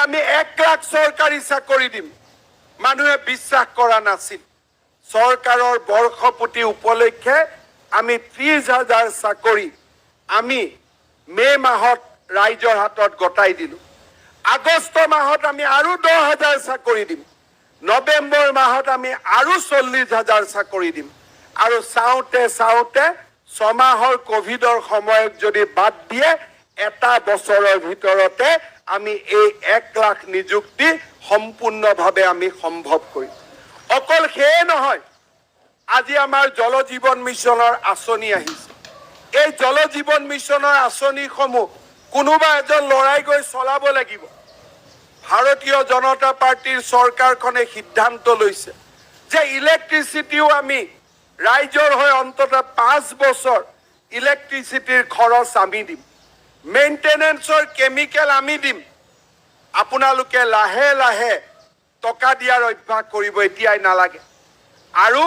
আমি 1 লাখ চৰকাৰী চাকৰি দিম মানুহে বিশ্বাস কৰা নাছিল চৰকাৰৰ বৰ্ষপতি উপলক্ষে আমি 30,000 চাকৰি আমি মে মাহত ৰাইজৰ হাতত গটাই দিলো আগষ্ট মাহত আমি আৰু 10,000 চাকৰি দিম নৱেম্বৰ মাহত আমি আৰু 40,000 চাকৰি দিম আৰু চাওঁতে 6 মাহৰ কোভিডৰ সময়ত যদি বাদ দিয়ে এটা বছৰৰ ভিতৰতে আমি এই 1 লাখ নিযুক্তি সম্পূৰ্ণভাৱে আমি সম্ভৱ কৰিম অকল সেয়ে নহয় আজি আমাৰ জল জীৱন মিছনৰ আঁচনি আহিছে এই জল জীৱন মিছনৰ আঁচনিসমূহ কোনোবা এজন লৰাই গৈ চলাব লাগিব ভাৰতীয় জনতা পাৰ্টিৰ চৰকাৰখনে সিদ্ধান্ত লৈছে যে ইলেক্ট্ৰিচিটিও আমি ৰাইজৰ হৈ অন্তত 5 বছৰ ইলেক্ট্ৰিচিটিৰ খৰচ আমি দিম মেইনটেনেন্সৰ কেমিকেল আমি দিম আপোনালোকে লাহে লাহে টকা দিয়াৰ অভ্যাস কৰিব এতিয়াই নালাগে আৰু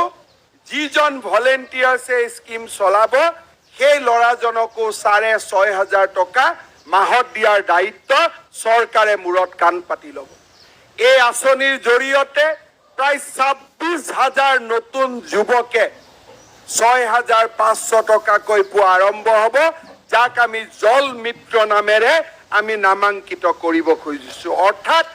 যিজন ভলেণ্টিয়াৰ্ছে স্কিম চলাব সেই লৰাজনকো 6,500 টকা মাহত দিয়াৰ দায়িত্ব চৰকাৰে মূৰত কাণ পাতি ল'ব এই আঁচনিৰ জৰিয়তে প্ৰায় 26,000 নতুন যুৱকে 6,500 টকাকৈ পোৱা আৰম্ভ হ'ব যাক আমি জল মিত্ৰ নামেৰে আমি নামাঙ্কিত কৰিব খুজিছো অৰ্থাৎ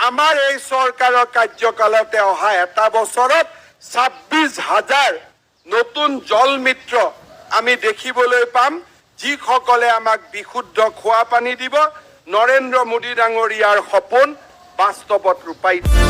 আমাৰ এই চৰকাৰৰ কাৰ্যকালতে অহা এটা বছৰত 26,000 নতুন জল মিত্ৰ আমি দেখিবলৈ পাম যিসকলে আমাক বিশুদ্ধ খোৱা পানী দিব নৰেন্দ্ৰ মোদী ডাঙৰীয়াৰ সপোন বাস্তৱত ৰূপায়িত